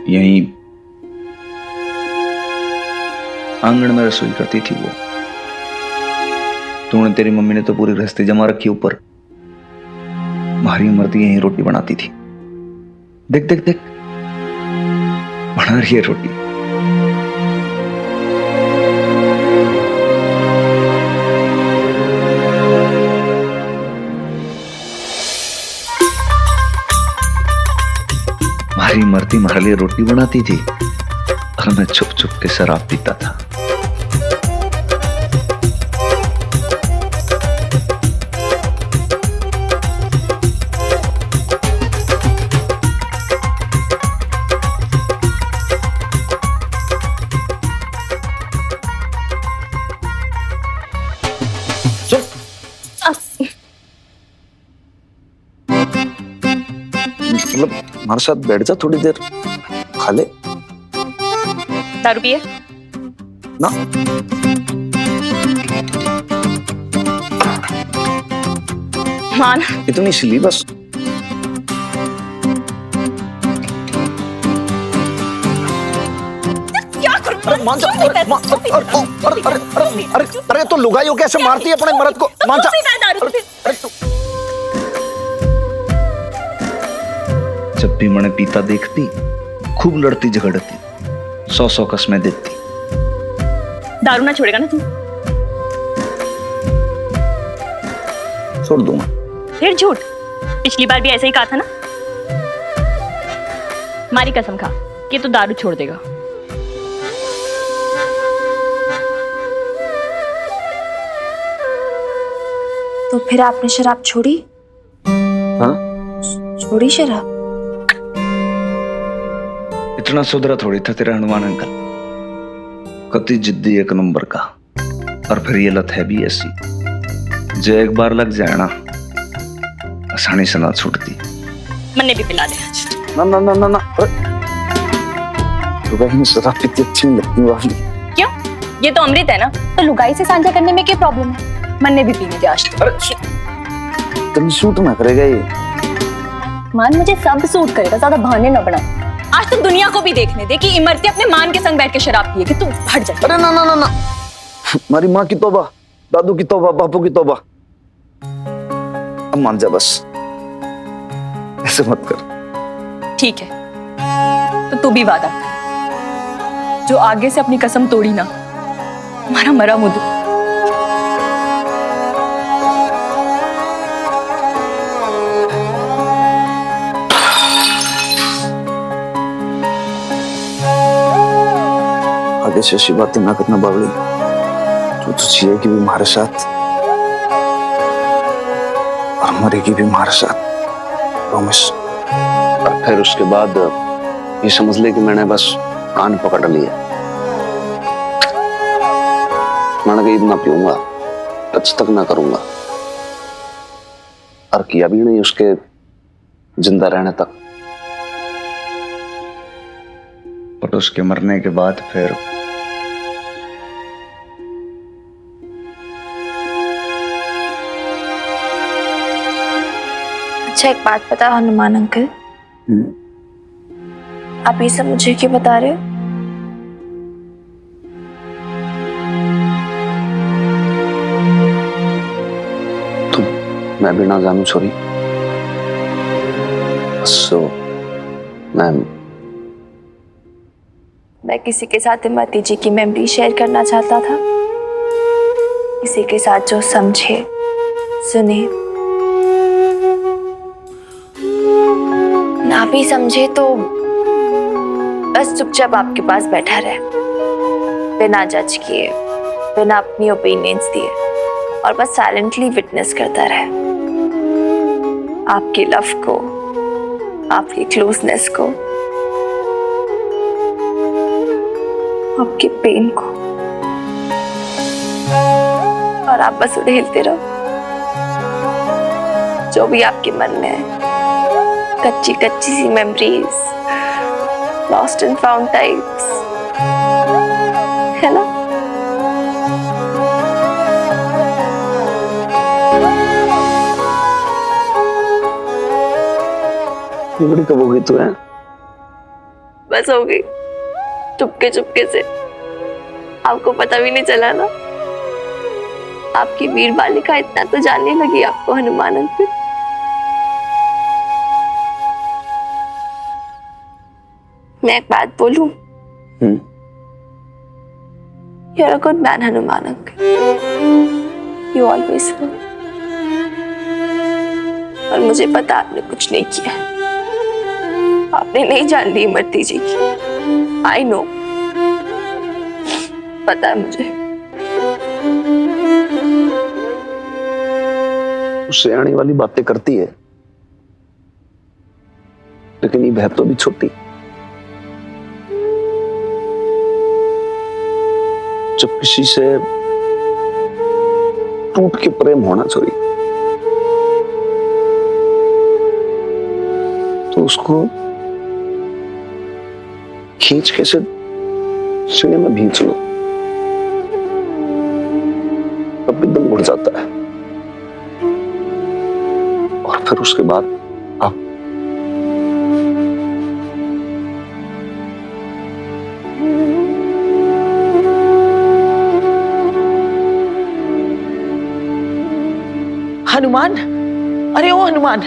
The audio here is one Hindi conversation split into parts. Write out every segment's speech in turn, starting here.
यहीं आंगन में रसोई करती थी वो। तूने तेरी मम्मी ने तो पूरी गृहस्थी जमा रखी ऊपर। हमारी मर्दी यहीं रोटी बनाती थी। देख देख देख, बना रही है रोटी। हमारी मर्दी हमारे लिए रोटी बनाती थी और मैं छुप छुप के शराब पीता था। मतलब हमारे साथ बैठ जा थोड़ी देर, खा ले। दारू पिए ना मान इतनी सिली बस। क्या करूं? मान जा। अरे तो लुगाइयों कैसे मारती है अपने मर्द को? मान जा। जब भी मैंने पीता देखती खूब लड़ती झगड़ती, 100 कसमें देती। दारू ना छोड़ेगा ना तू? छोड़ दूंगा। फिर झूठ। पिछली बार भी ऐसा ही कहा था ना। मारी कसम खा कि तू दारू छोड़ देगा। तो फिर आपने शराब छोड़ी? हाँ? छोड़ी शराब? इतना सुधरा थोड़ी था तेरा हनुमान अंकल। कति जिद्दी एक नंबर का। और फिर ये लत है भी ऐसी, जो एक बार लग जाए ना आसानी से ना छूटती। मन्ने भी पिला दे आज। ना ना ना ना ना, लुगाई में शराब पीती अच्छी नहीं लगती वाली। क्यों? ये तो अमृत है ना। तो लुगाई से सांझा करने में क्या प्रॉब्लम है? मन्ने भी पीने दे आज। अरे तुम सूट ना करेगा ये। मान मुझे सब सूट करेगा, ज्यादा बहाने ना बना। आज तुम दुनिया को भी देखने दे कि इमरती अपने मान के संग बैठ के शराब पिए कि तू हट जा। अरे ना ना ना ना, हमारी माँ की तौबा, दादू की तौबा, बापू की तौबा। अब मान जा बस, ऐसे मत कर। ठीक है तो तू भी वादा कर, जो आगे से अपनी कसम तोड़ी ना, हमारा मरा मुद्दू। आगे से ऐसी बातें ना करना बावली। तू तो चाहिए कि भी हमारे साथ और मरेगी भी हमारे साथ, प्रॉमिस। और फिर उसके बाद ये समझ ले कि मैंने बस कान पकड़ लिया। मैंने कहीं ना पीऊंगा, टच तक ना करूंगा, और किया भी नहीं उसके जिंदा रहने तक। और उसके मरने के बाद फिर अच्छा एक बात बता हनुमान अंकल, आप ये सब मुझे क्यों बता रहे हो? तुम मैं भी ना जानू छोरी। सो मैं किसी के साथ इमरती जी की मेमोरी शेयर करना चाहता था, किसी के साथ जो समझे सुने, ना भी समझे तो बस चुपचाप आपके पास बैठा रहे, बिना जज किए, बिना अपनी ओपिनियंस दिए, और बस साइलेंटली विटनेस करता रहे आपके लव को, आपकी क्लोजनेस को, आपके पेन को, और आप बस उड़ेलते रहो जो भी आपके मन में है। कच्ची कच्ची सी memories, lost and found types, है ना? ये बड़ी कब हो गई तू है? वापस हो गई चुपके चुपके से। आपको पता भी नहीं चला ना। आपकी वीर बालिका इतना तो जानने लगी आपको हनुमान अंकल। मैं एक बात बोलूं? You're a good man, Hanuman uncle. You always will। और मुझे पता आपने कुछ नहीं किया। आपने नहीं जान ली इमरती जी की। I know। पता है मुझे। उससे आने वाली बातें करती है, लेकिन ये बहन तो भी छोटी। जब किसी से टूट के प्रेम होना चाहिए तो उसको खींच के से सीने में भींच लो, तब भी दम उड़ जाता है। और फिर उसके बाद आप हनुमान, अरे ओ हनुमान,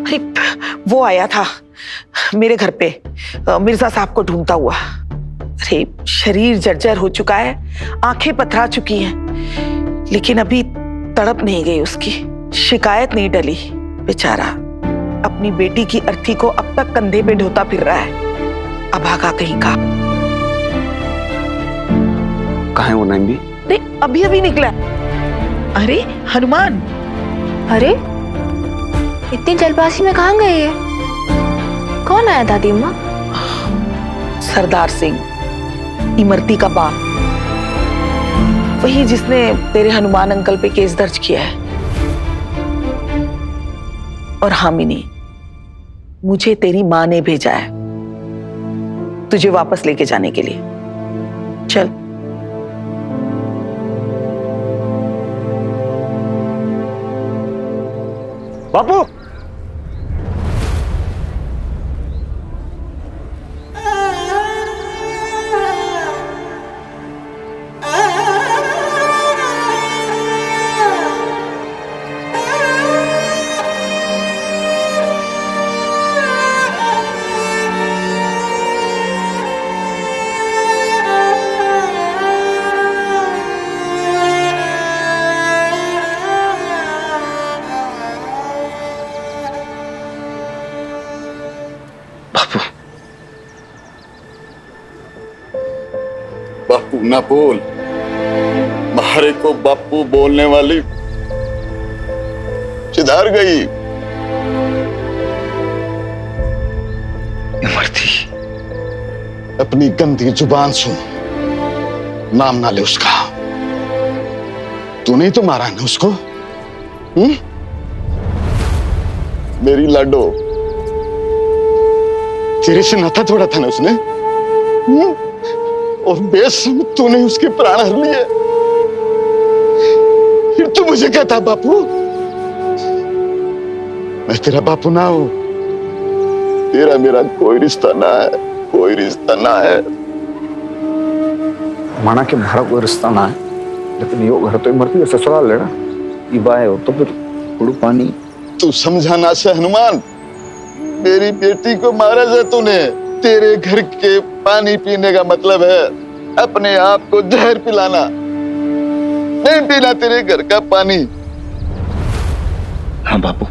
अरे वो आया था मेरे घर पे मिर्जा साहब को ढूंढता हुआ। अरे शरीर जर्जर हो चुका है, आंखें पथरा चुकी हैं, लेकिन अभी तड़प नहीं गई उसकी, शिकायत नहीं टली। बेचारा अपनी बेटी की अर्थी को अब तक कंधे पे ढोता फिर रहा है, अभागा कहीं का। कहाँ है वो नाइम भी? अरे अभी अभी निकला। अरे हनुमान, अरे इतनी जल्दबाजी में कहाँ गए ये? कौन आया दादी अम्मा? सरदार सिंह, इमरती का बाप, वही जिसने तेरे हनुमान अंकल पे केस दर्ज किया है। और हामिनी, मुझे तेरी माँ ने भेजा है तुझे वापस लेके जाने के लिए। चल। बापू, बापू ना बोल। मारे को बापू बोलने वाली किधर गई? इमरती, अपनी गंदी जुबान सुन, नाम ना ले उसका। तूने ही तो मारा ना उसको। मेरी लाडो, तेरे से नाता तोड़ा था ना उसने। और बेशर्म तूने उसके प्राण हर लिए। फिर तू मुझे कहता बापू? मैं तेरा बापू ना हूं। तेरा मेरा कोई रिश्ता ना है, कोई रिश्ता ना है। माना के भाड़ा कोई रिश्ता ना है, लेकिन यो घर तो इमरती से ससुराल लेना। ये बाय हो तो फिर उड़ू पानी। तू समझाना से हनुमान, मेरी बेटी को मारा जा तूने। तेरे घर के पानी पीने का मतलब है अपने आप को जहर पिलाना। नहीं पीना तेरे घर का पानी। हाँ बापू,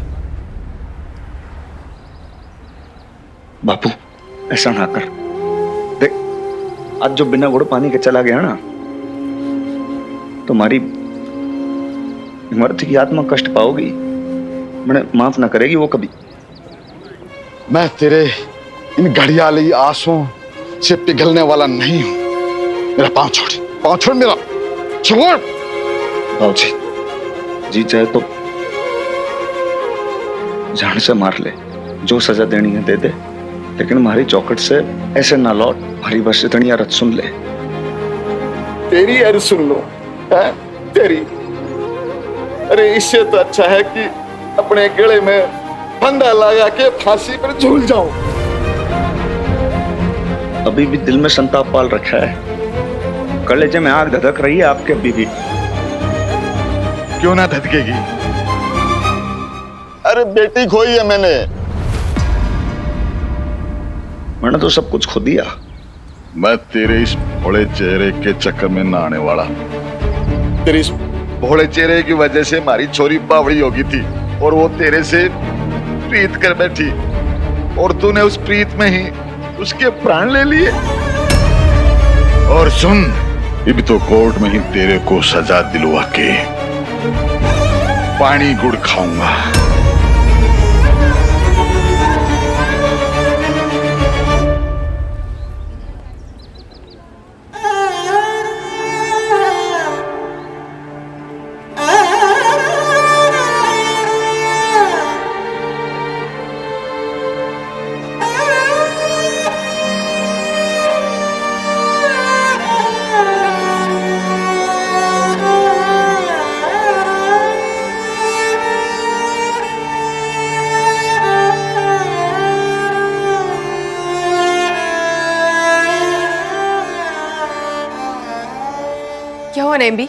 बापू ऐसा ना कर। देख, आज जो बिना गुड़ पानी के चला गया ना, तुम्हारी इमरती की आत्मा कष्ट पाओगी। मैंने माफ ना करेगी वो कभी। मैं तेरे इन घड़ियाली आंसुओं से पिघलने वाला नहीं हूं। मेरा पांव छोड़ मेरा, छोड़। बाबूजी, जी चाहे तो जान से मार ले, जो सजा देनी है दे दे, लेकिन हमारी चौखट से ऐसे ना लौट। हमारी बस इतनी अर्ज सुन ले। तेरी अर्ज सुन लो है? तेरी? अरे इससे तो अच्छा है कि अपने गले में फंदा लगा के फांसी पर झूल जाऊं। अभी भी दिल में संताप पाल रखा है। कलेजे में आग धधक रही है आपके अभी भी। क्यों ना धधकेगी? अरे बेटी खोई है मैंने तो सब कुछ खो दिया। मैं तेरे इस भोले चेहरे के चक्कर में ना आने वाला। तेरे इस भोले चेहरे की वजह से हमारी छोरी बावड़ी हो गई थी और वो तेरे से प्रीत कर बैठी और तूने उस प्रीत में ही उसके प्राण ले लिए। और सुन, अब तो कोर्ट में ही तेरे को सजा दिलवा के पानी गुड़ खाऊंगा। क्या हुआ नैम्बी?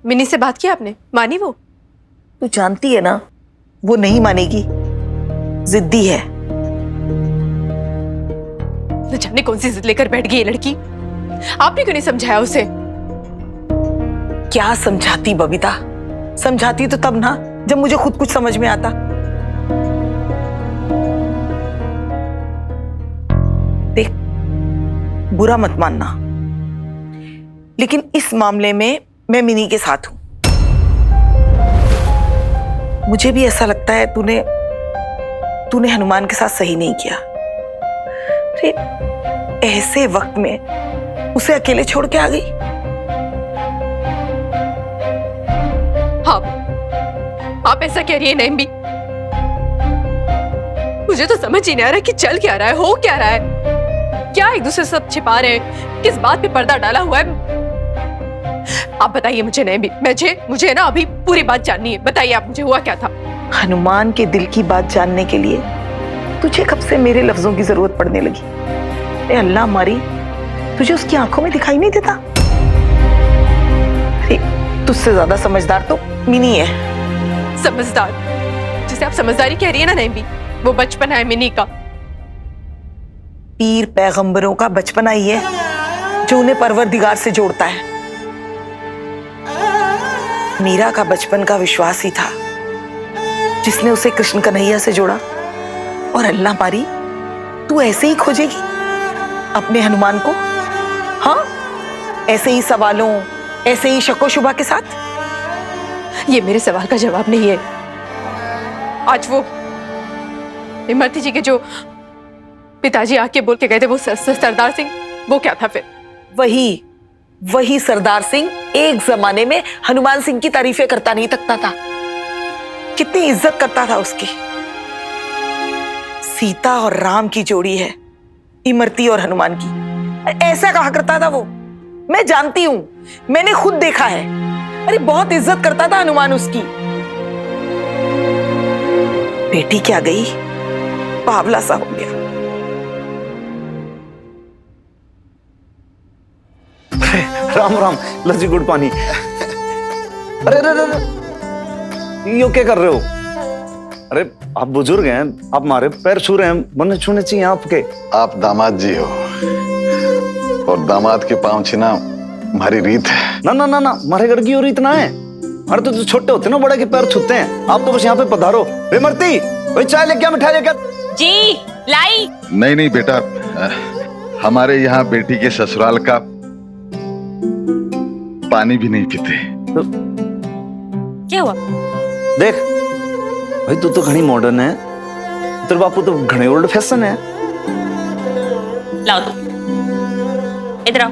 मिनी से बात की आपने? मानी वो? तू जानती है ना वो नहीं मानेगी, जिद्दी है। न जाने कौन सी जिद लेकर बैठ गई ये लड़की। आपने क्यों नहीं समझाया उसे? क्या समझाती बबीता, समझाती तो तब ना जब मुझे खुद कुछ समझ में आता। देख, बुरा मत मानना, लेकिन इस मामले में मैं मिनी के साथ हूं। मुझे भी ऐसा लगता है तूने हनुमान के साथ सही नहीं किया। अरे ऐसे वक्त में उसे अकेले छोड़ के आ गई। आप ऐसा कह रही है नैम्बी? मुझे तो समझ ही नहीं आ रहा कि चल क्या रहा है, हो क्या रहा है। क्या एक दूसरे से सब छिपा रहे हैं? किस बात पे पर्दा डाला हुआ है? आप बताइए मुझे नैम्बी, मुझे ना अभी पूरी बात जाननी है। बताइए आप मुझे, हुआ क्या था? हनुमान के दिल की बात जानने के लिए तुझे कब से मेरे लफ्जों की जरूरत पड़ने लगी? ए अल्लाह मारी, तुझे उसकी आंखों में दिखाई नहीं देता? अरे तुझसे ज्यादा समझदार तो मिनी है। समझदार? जिसे आप समझदारी कह रही है ना नैम्बी, वो बचपन है मिनी का। पीर पैगंबरों का बचपना ही है जो उन्हें परवरदिगार से जोड़ता है। मीरा का बचपन का विश्वास ही था जिसने उसे कृष्ण कन्हैया से जोड़ा। और अल्लाह मारी, तू ऐसे ही खोजेगी अपने हनुमान को? हाँ, ऐसे ही सवालों, ऐसे ही शक्को शुबा के साथ? ये मेरे सवाल का जवाब नहीं है। आज वो इमरती जी के जो पिताजी आके बोल के गए थे, वो सरदार सिंह, वो क्या था फिर? वही सरदार सिंह एक जमाने में हनुमान सिंह की तारीफें करता नहीं थकता था। कितनी इज्जत करता था उसकी। सीता और राम की जोड़ी है इमरती और हनुमान की, ऐसा कहा करता था वो। मैं जानती हूं, मैंने खुद देखा है। अरे बहुत इज्जत करता था हनुमान उसकी। बेटी क्या गई, बावला सा हो गया। राम राम, लस्सी गुड़ पानी। अरे अरे अरे, यो क्या कर रहे हो? अरे आप बुजुर्ग हैं, आप हमारे पैर छू रहे हैं, मन छूने चाहिए आपके। आप दामाद जी हो और दामाद के पांव छूना हमारी रीत है। ना ना ना ना, हमारे घर की और रीत ना है। हमारे तो छोटे होते ना, बड़े के पैर छूते हैं। आप तो बस यहाँ पे पधारो। मरती, भाई चाय लेके आ, मिठाई लेकर। जी लाई। नहीं बेटा, हमारे यहाँ बेटी के ससुराल का पानी भी नहीं पीते। क्या हुआ? देख भाई, तू तो घनी मॉडर्न है, तेरे बापू तो घने ओल्ड फैशन है। लाओ तो, इधर आओ,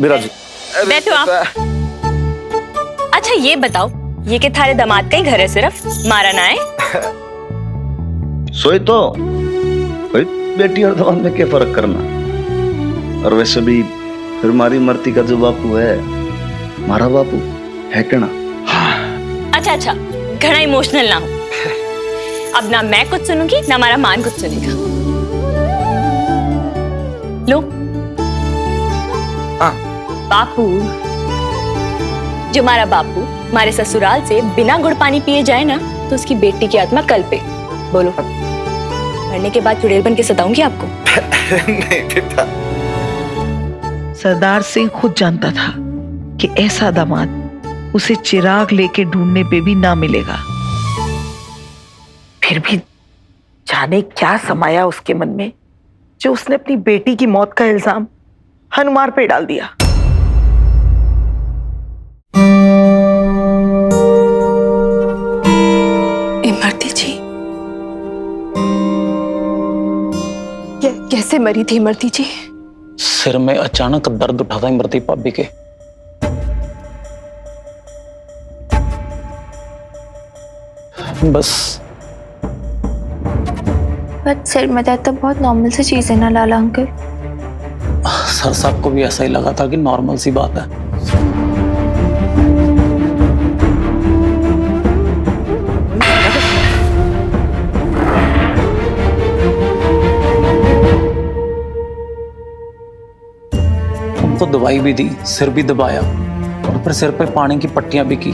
बिराजू। बैठो आप। अच्छा ये बताओ, ये के थारे दामाद का ही घर है सिर्फ, मारा ना है? सोई तो भाई, बेटी और दामाद में क्या फर्क करना। और वैसे भी फिर हमारी मरती का जो बापू है, हमारा बापू है क्या ना? अच्छा अच्छा, घना इमोशनल ना हो। अब ना मैं कुछ सुनूंगी ना हमारा मान कुछ सुनेगा। लो। हाँ। बापू, जो हमारा बापू हमारे ससुराल से बिना गुड़ पानी पिए जाए ना, तो उसकी बेटी की आत्मा कल पे। बोलो, मरने के बाद चुड़ैल बन के सताऊंगी आपको? नहीं बेटा। सरदार सिंह खुद जानता था कि ऐसा दामाद उसे चिराग लेके ढूंढने पे भी ना मिलेगा। फिर भी जाने क्या समाया उसके मन में, जो उसने अपनी बेटी की मौत का इल्जाम हनुमान पे डाल दिया। इमरती जी कैसे मरी थी इमरती जी? सिर में अचानक दर्द उठा था इमरती भाभी के। बस। बट सिर में दर्द तो बहुत नॉर्मल सी चीज है ना लाला अंकल। सर साहब को भी ऐसा ही लगा था कि नॉर्मल सी बात है। उनको दवाई भी दी, सिर भी दबाया और फिर सिर पे पानी की पट्टियां भी की,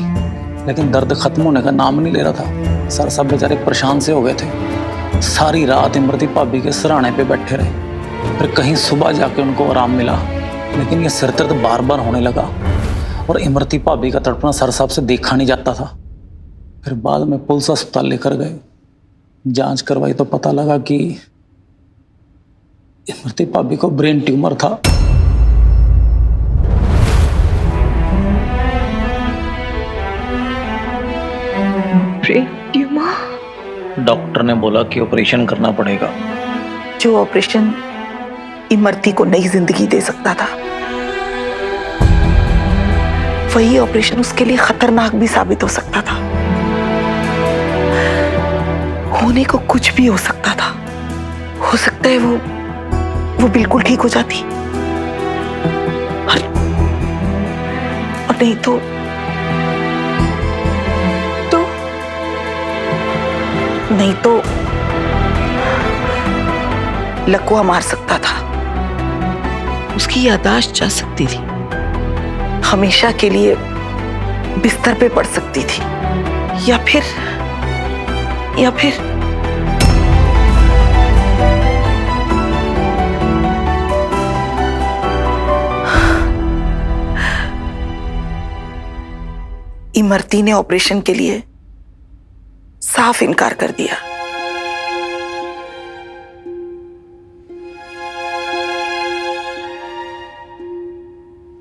लेकिन दर्द खत्म होने का नाम नहीं ले रहा था। सर साहब बेचारे परेशान से हो गए थे। सारी रात इमरती भाभी के सिरहाने पे बैठे रहे, फिर कहीं सुबह जाके उनको आराम मिला, लेकिन ये सिर दर्द बार बार होने लगा और इमरती भाभी का तड़पना सर साहब से देखा नहीं जाता था। फिर बाद में पुलिस अस्पताल लेकर गए, जांच करवाई तो पता लगा कि इमरती भाभी को ब्रेन ट्यूमर था। डॉक्टर ने बोला कि ऑपरेशन करना पड़ेगा। जो ऑपरेशन इमरती को नई जिंदगी दे सकता था, वही ऑपरेशन उसके लिए खतरनाक भी साबित हो सकता था। होने को कुछ भी हो सकता था। हो सकता है वो बिल्कुल ठीक हो जाती, और नहीं तो लकवा मार सकता था। उसकी याददाश्त जा सकती थी, हमेशा के लिए बिस्तर पे पड़ सकती थी, या फिर इमरती ने ऑपरेशन के लिए साफ इनकार कर दिया।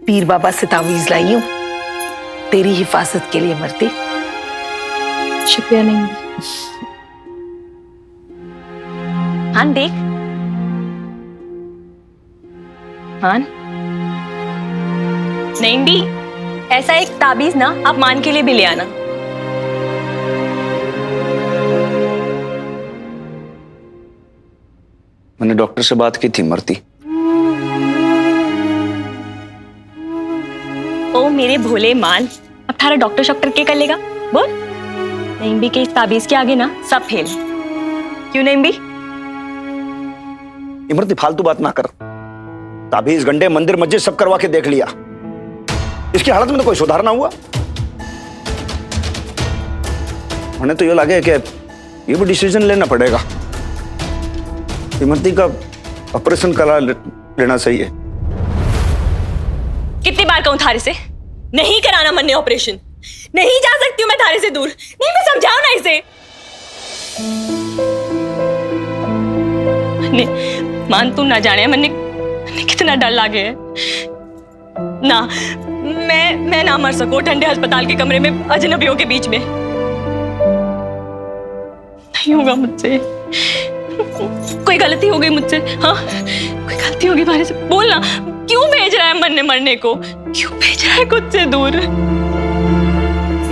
पीर बाबा से तावीज लाई हूं तेरी हिफाजत के लिए इमरती। शुक्रिया। नहीं हान देख, हान नहीं भी ऐसा एक ताबीज ना आप मान के लिए भी ले आना। मैंने डॉक्टर से बात की थी इमरती। ओ मेरे भोले मान, अब थारा डॉक्टर शॉक्टर क्या कर लेगा? बोल। नहीं भी के इस ताबीज के आगे ना सब फेल। क्यों नहीं भी? इमरती फालतू बात ना कर। ताबीज गंडे मंदिर मस्जिद सब करवा के देख लिया, इसकी हालत में तो कोई सुधार ना हुआ। उन्हें तो ये लगे कि ये भी डिसीजन लेना पड़ेगा, इमरती का ऑपरेशन करा लेना सही है। कितनी बार कहूं थारे से नहीं कराना मन्ने ऑपरेशन? नहीं जा सकती हूं मैं थारे से दूर। नहीं मैं समझाओ ना इसे। मान तू ना जाने मन्ने कितना डर लागे है ना। मैं ना मर सकूं ठंडे अस्पताल के कमरे में अजनबियों के बीच में। नहीं होगा मुझसे। कोई गलती हो गई मुझसे? हाँ कोई गलती होगी बारे से बोलना। क्यों भेज रहा है मरने मरने को? क्यों भेज रहा है खुद से दूर?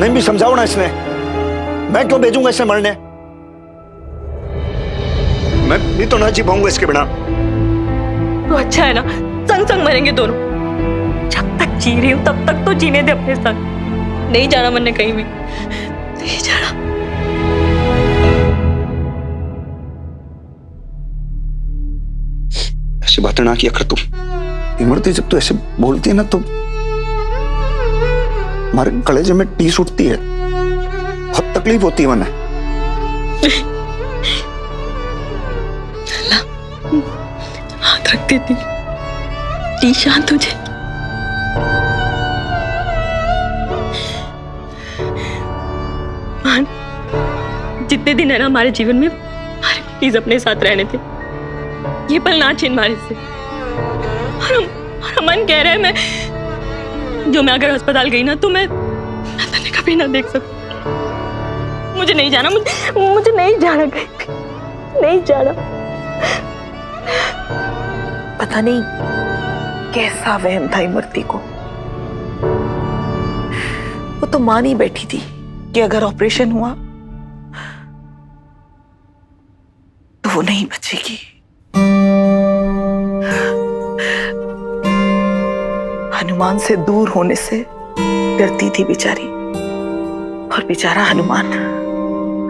नहीं भी समझाओ ना इसने। मैं क्यों भेजूंगा इसे मरने? मैं भी तो ना जी पाऊंगा इसके बिना। तो अच्छा है ना, संग संग मरेंगे दोनों। जब तक जी रही हूं तब तक तो जीने दे अपने संग। नहीं जाना मरने कहीं भी, नहीं जाना। ऐसी बातें ना किया कर तू। इमरती जब तू ऐसे बोलती है ना तो हमारे कलेजे में टीस उठती है, बहुत तकलीफ होती है मने। हाथ रख देती, टी शांत हो जाए। जितने दिन है ना हमारे जीवन में, प्लीज अपने साथ रहने थे। ये पल ना छीन मारे से। और अमन कह रहा है मैं अगर अस्पताल गई ना तो मैं तन्ने कभी ना देख सकूं। मुझे नहीं जाना, मुझे नहीं जाना कहीं भी, नहीं जाना। पता नहीं कैसा वहम था इमरती को। वो तो मान ही बैठी थी कि अगर ऑपरेशन हुआ तो वो नहीं बचेगी। हनुमान से दूर होने से डरती थी बेचारी। और बेचारा हनुमान,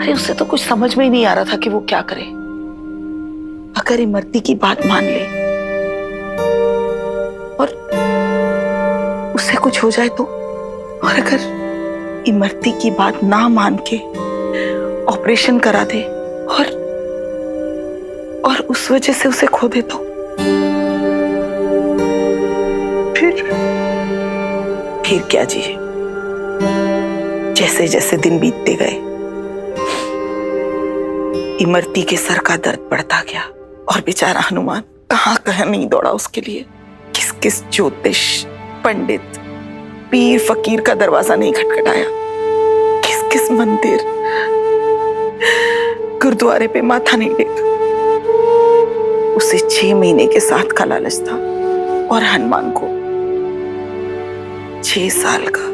अरे उसे तो कुछ समझ में ही नहीं आ रहा था कि वो क्या करे। अगर इमरती की बात मान ले और उसे कुछ हो जाए तो, और अगर इमरती की बात ना मान के ऑपरेशन करा दे और उस वजह से उसे खो दे तो फिर क्या जी। जैसे जैसे दिन बीतते गए इमरती के सर का दर्द बढ़ता गया और बेचारा हनुमान कहां कहां नहीं दौड़ा उसके लिए। किस किस ज्योतिष, पंडित, पीर फकीर का दरवाजा नहीं खटखटाया, किस किस मंदिर, गुरुद्वारे पे माथा नहीं टेका। उसे 6 महीने के साथ का लालच था और हनुमान को 6 साल का।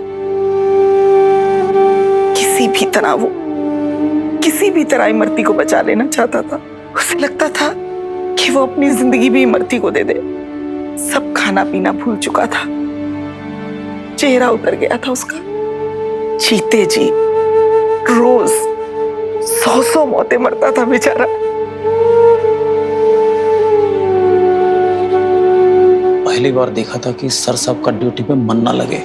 किसी भी तरह इमरती को बचा लेना चाहता था। उसे लगता था कि वो अपनी जिंदगी भी इमरती को दे दे। सब खाना पीना भूल चुका था, चेहरा उतर गया था उसका। जीते जी रोज 100 मौतें मरता था बेचारा। पहली बार देखा था कि सर साहब का ड्यूटी पे मन ना लगे,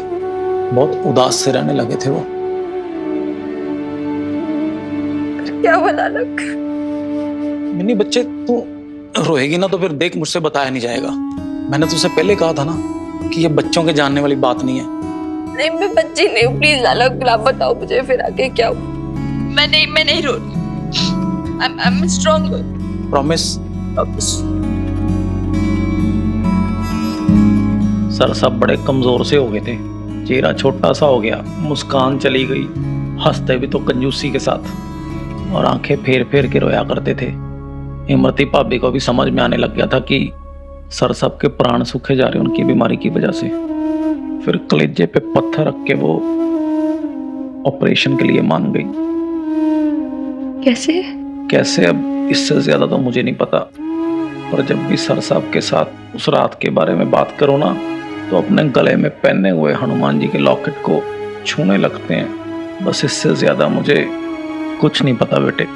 बहुत उदास से रहने लगे थे वो। क्या हुआ नानक? मिनी बच्चे, तू रोएगी ना तो फिर देख मुझसे बताया नहीं जाएगा। मैंने तुझसे पहले कहा था ना कि ये बच्चों के जानने वाली बात नहीं है। नहीं, मैं बच्ची नहीं हूँ, प्लीज नानक आप बताओ मुझे फिर आगे क्या हुआ। मैं नहीं रो रही। I'm strong. प्रॉमिस? सर साहब बड़े कमजोर से हो गए थे, चेहरा छोटा सा हो गया, मुस्कान चली गई, हंसते भी तो कंजूसी के साथ, और आंखें फेर फेर के रोया करते थे। इमरती भाभी को भी समझ में आने लग गया था कि सर साहब के प्राण सूखे जा रहे उनकी बीमारी की वजह से। फिर कलेजे पे पत्थर रख के वो ऑपरेशन के लिए मान गई। कैसे अब इससे ज्यादा तो मुझे नहीं पता, पर जब भी सर साहब के साथ उस रात के बारे में बात करो ना तो अपने गले में पहने हुए हनुमान जी के लॉकेट को छूने लगते हैं। बस इससे ज्यादा मुझे कुछ नहीं पता बेटे।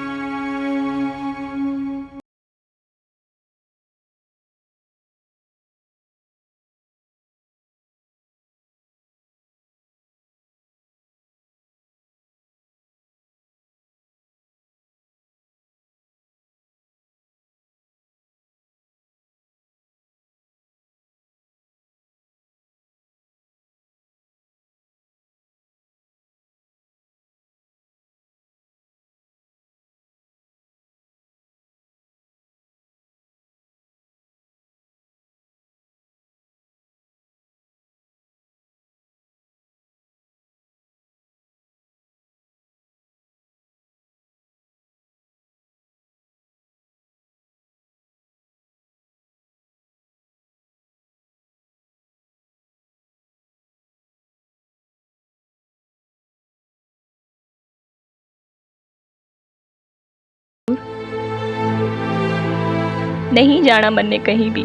नहीं जाना मन ने कहीं भी।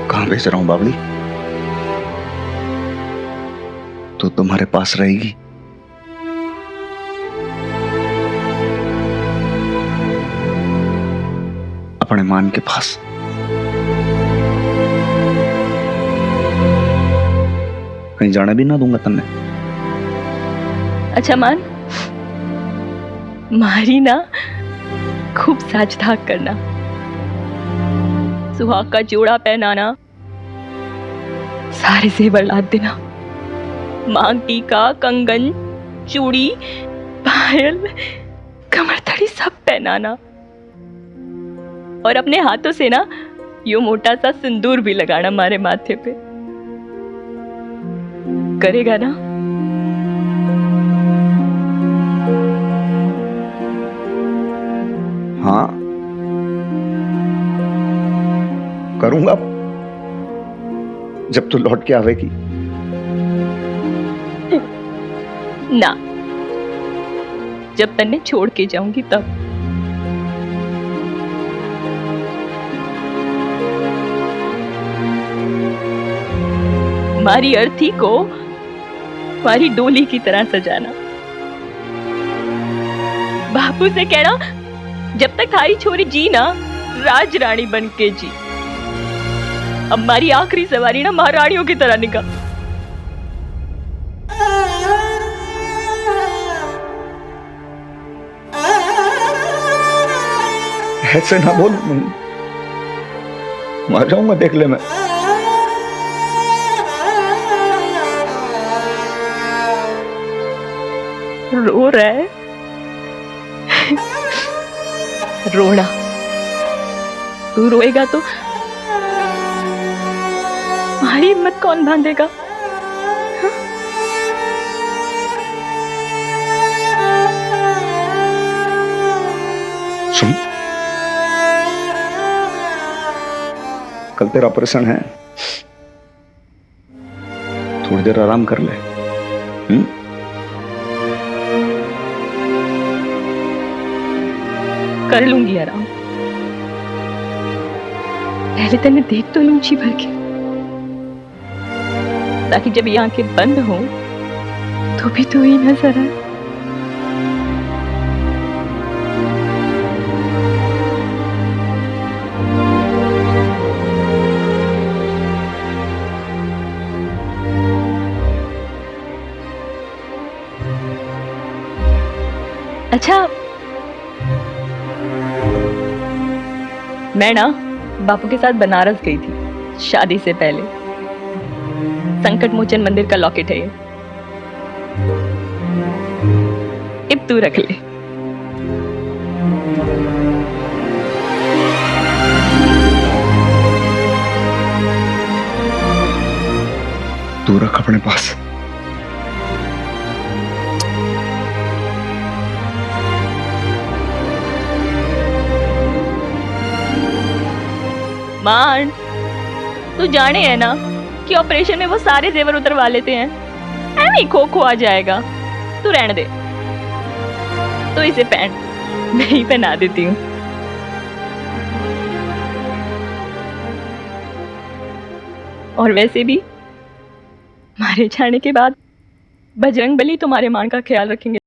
कहाँ भेज रहा हूं बाबली? तो तुम्हारे पास रहेगी। मान के पास। कहीं जाने भी ना दूंगा तन्ने। अच्छा मान, मारी ना खूब साज धाक करना, सुहाग का जोड़ा पहनाना, सारे जेवर लाद देना, मांग टीका, कंगन, चूड़ी, पायल, कमरथड़ी सब पहनाना, और अपने हाथों से ना यूं मोटा सा सिंदूर भी लगाना हमारे माथे पे। करेगा ना? हाँ करूंगा, जब तू लौट के आवेगी। ना, जब तन्ने छोड़ के जाऊंगी तब। हमारी अर्थी को हमारी डोली की तरह सजाना, बापू से कहना जब तक थारी छोरी जी ना राज रानी बन के जी। अब हमारी आखिरी सवारी ना महारानियों की तरह निकाल। ऐसे ना बोल, मर जाऊंगा देख ले मैं। रो रहा है? रोना, तू रोएगा तो हमारी हिम्मत कौन बांधेगा? सुन, कल तेरा ऑपरेशन है, थोड़ी देर आराम कर ले। कर लूंगी आराम, पहले तन्ने देख तो लूं जी भर के, ताकि जब ये आंखें बंद हो तो भी तू ही नजर आए। अच्छा, मैं ना बापू के साथ बनारस गई थी शादी से पहले। संकट मोचन मंदिर का लॉकेट है ये, अब तू रख ले। तू रख अपने पास। मान, तू जाने है ना कि ऑपरेशन में वो सारे जेवर उतरवा लेते हैं, ऐਵੇਂ ही खो आ जाएगा। तू रहने दे, तो इसे पहन, मैं ही पहना देती हूँ। और वैसे भी मारे जाने के बाद बजरंगबली तुम्हारे मान का ख्याल रखेंगे।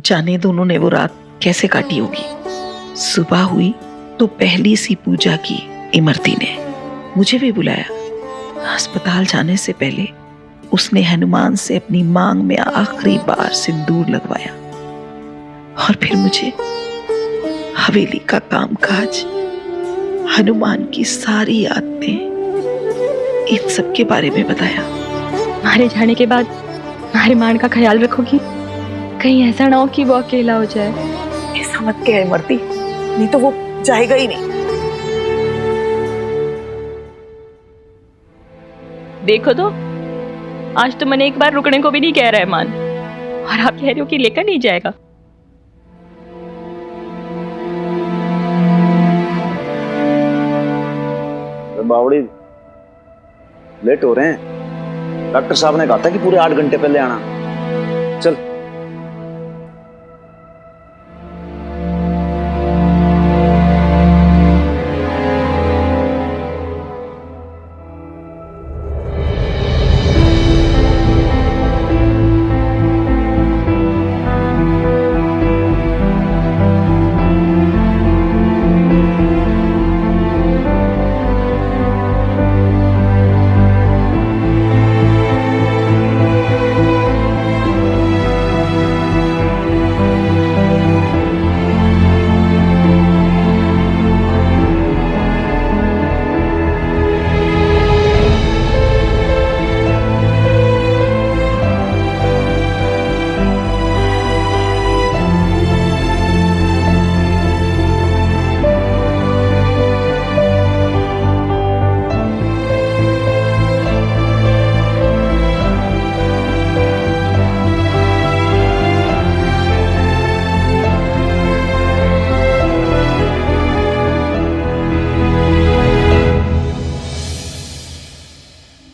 जाने दोनों ने वो रात कैसे काटी होगी। सुबह हुई तो पहली सी पूजा की इमरती ने, मुझे भी बुलाया। अस्पताल जाने से पहले उसने हनुमान से अपनी मांग में आखिरी बार सिंदूर लगवाया, और फिर मुझे हवेली का कामकाज, हनुमान की सारी आदतें, इन सब के बारे में बताया। मारे जाने के बाद हमारे मान का ख्याल रखोगी? कहीं ऐसा ना हो कि वो अकेला हो जाए। ऐसा मत कह इमरती, नहीं तो वो जाएगा ही नहीं। देखो तो, आज तो मैंने एक बार रुकने को भी नहीं कह रहा है मान, और आप कह रहे हो कि लेकर नहीं जाएगा। बावड़ी लेट हो रहे हैं। डॉक्टर साहब ने कहा था कि पूरे 8 घंटे पहले आना। चल।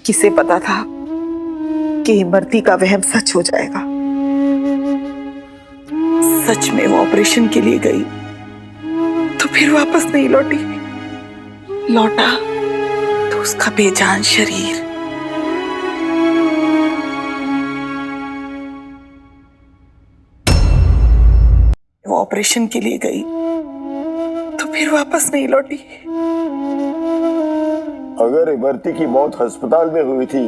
किसे पता था कि इमरती का वहम सच हो जाएगा। सच में वो ऑपरेशन के लिए गई तो फिर वापस नहीं लौटी। लौटा तो उसका बेजान शरीर। वो ऑपरेशन के लिए गई तो फिर वापस नहीं लौटी। अगर इमरती की मौत अस्पताल में हुई थी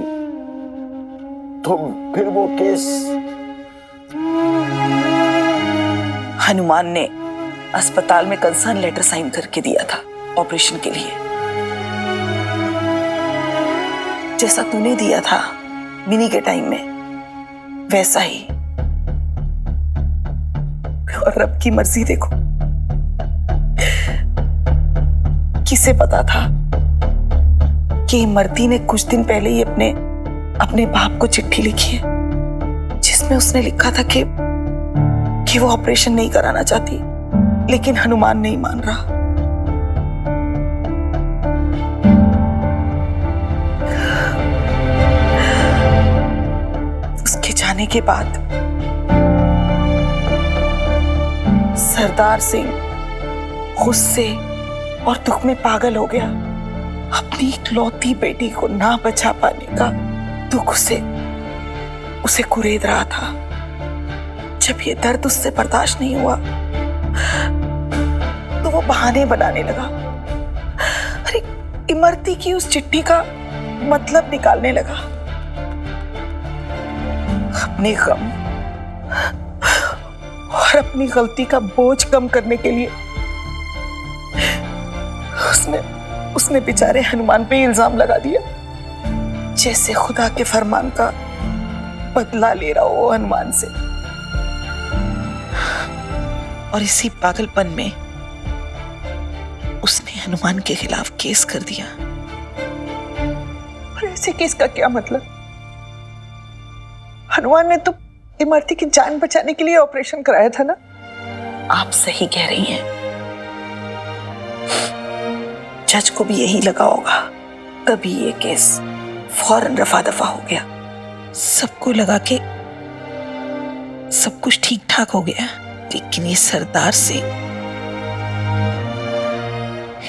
तो फिर वो केस। हनुमान ने अस्पताल में कंसर्न लेटर साइन करके दिया था ऑपरेशन के लिए, जैसा तूने दिया था मिनी के टाइम में, वैसा ही। और रब की मर्जी देखो, किसे पता था कि इमरती ने कुछ दिन पहले ही अपने बाप को चिट्ठी लिखी है जिसमें उसने लिखा था कि वो ऑपरेशन नहीं कराना चाहती, लेकिन हनुमान नहीं मान रहा। उसके जाने के बाद सरदार सिंह गुस्से और दुख में पागल हो गया। अपनी इकलौती बेटी को ना बचा पाने का दुख उसे कुरेद रहा था। जब ये दर्द उससे बर्दाश्त नहीं हुआ तो वो बहाने बनाने लगा। अरे इमरती की उस चिट्ठी का मतलब निकालने लगा। अपने गम और अपनी गलती का बोझ कम करने के लिए उसने बेचारे हनुमान पे इल्जाम लगा दिया, जैसे खुदा के फरमान का बदला ले रहा हो हनुमान से। और इसी पागलपन में उसने हनुमान के खिलाफ केस कर दिया। और ऐसे केस का क्या मतलब? हनुमान ने तो इमरती की जान बचाने के लिए ऑपरेशन कराया था ना। आप सही कह रही हैं। जज को भी यही लगा होगा, तभी ये केस फौरन रफा दफा हो गया। सबको लगा कि सब कुछ ठीक ठाक हो गया, लेकिन ये सरदार सिंह,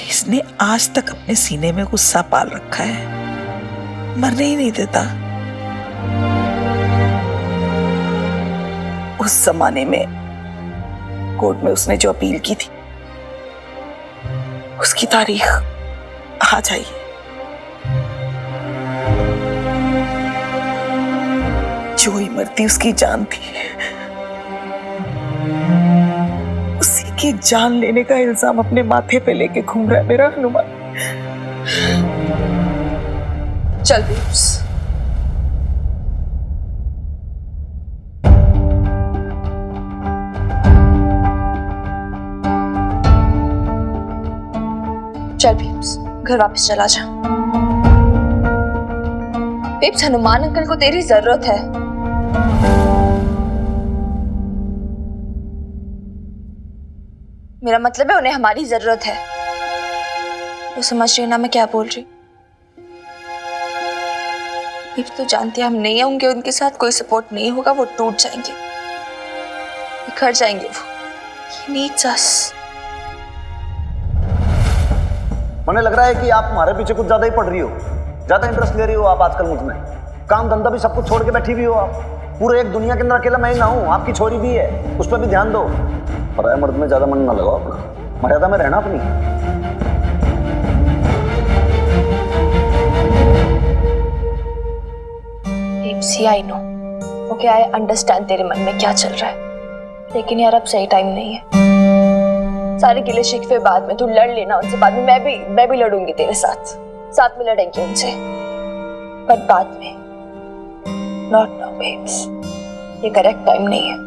इसने आज तक अपने सीने में गुस्सा पाल रखा है, मरने ही नहीं देता। उस जमाने में कोर्ट में उसने जो अपील की थी उसकी तारीख आ जाइए। जो इमरती उसकी जान थी, उसी की जान लेने का इल्जाम अपने माथे पे लेके घूम रहा है मेरा हनुमान। चल पीयूष, चल पीयूष, घर वापस चला जा। बेब्स, हनुमान अंकल को तेरी जरूरत है। मेरा मतलब है उन्हें हमारी जरूरत है। तो समझ रही है ना मैं क्या बोल रही? बेब्स, तो जानती है हम नहीं होंगे उनके साथ, कोई सपोर्ट नहीं होगा, वो टूट जाएंगे, बिखर जाएंगे वो। He needs us. मुझे लग रहा है कि आप हमारे पीछे कुछ ज्यादा ही पड़ रही हो, ज्यादा इंटरेस्ट ले रही हो आप आजकल मुझ में। काम धंधा भी सब कुछ छोड़ के बैठी भी हो आप। पूरे एक दुनिया के अंदर अकेला मैं ही ना हूँ, आपकी छोरी भी है, उस पर भी ध्यान दो। पराये मर्द में ज्यादा मन ना लगाओ अपना, मर्यादा में रहना अपनी। See, I know. Okay, I understand तेरे मन में क्या चल रहा है, लेकिन यार अब सही टाइम नहीं है। सारे गिले शिकवे बाद में, तू लड़ लेना उनसे, बाद में मैं भी लड़ूंगी तेरे साथ, साथ में लड़ेंगे उनसे, पर बाद में। Not now, babes. ये करेक्ट टाइम नहीं है।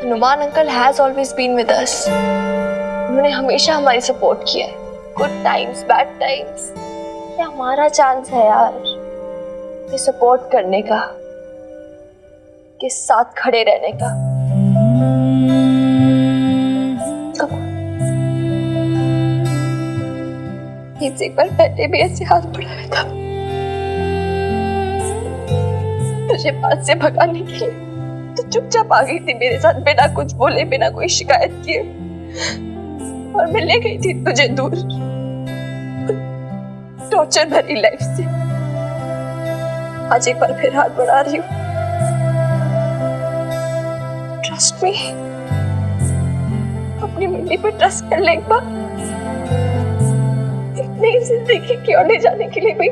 Hanuman uncle has always been with us. उन्होंने हमेशा हमारी सपोर्ट किया है, गुड टाइम्स, बैड टाइम्स। ये हमारा चांस है यार, ये सपोर्ट करने का, के साथ खड़े रहने का। एक बार पहले भी ऐसे हाथ बढ़ाया था तुझे पास से भगाने के लिए, तो चुपचाप आ गई थी मेरे साथ, बिना कुछ बोले, बिना कोई शिकायत किए, और मैं ले गई थी तुझे दूर टॉर्चर भरी लाइफ से। आज एक बार फिर हाथ बढ़ा रही हूँ। ट्रस्ट मी, अपनी मिली पे ट्रस्ट कर ले एक बार, एक नई जिंदगी की ओर ले जाने के लिए भी।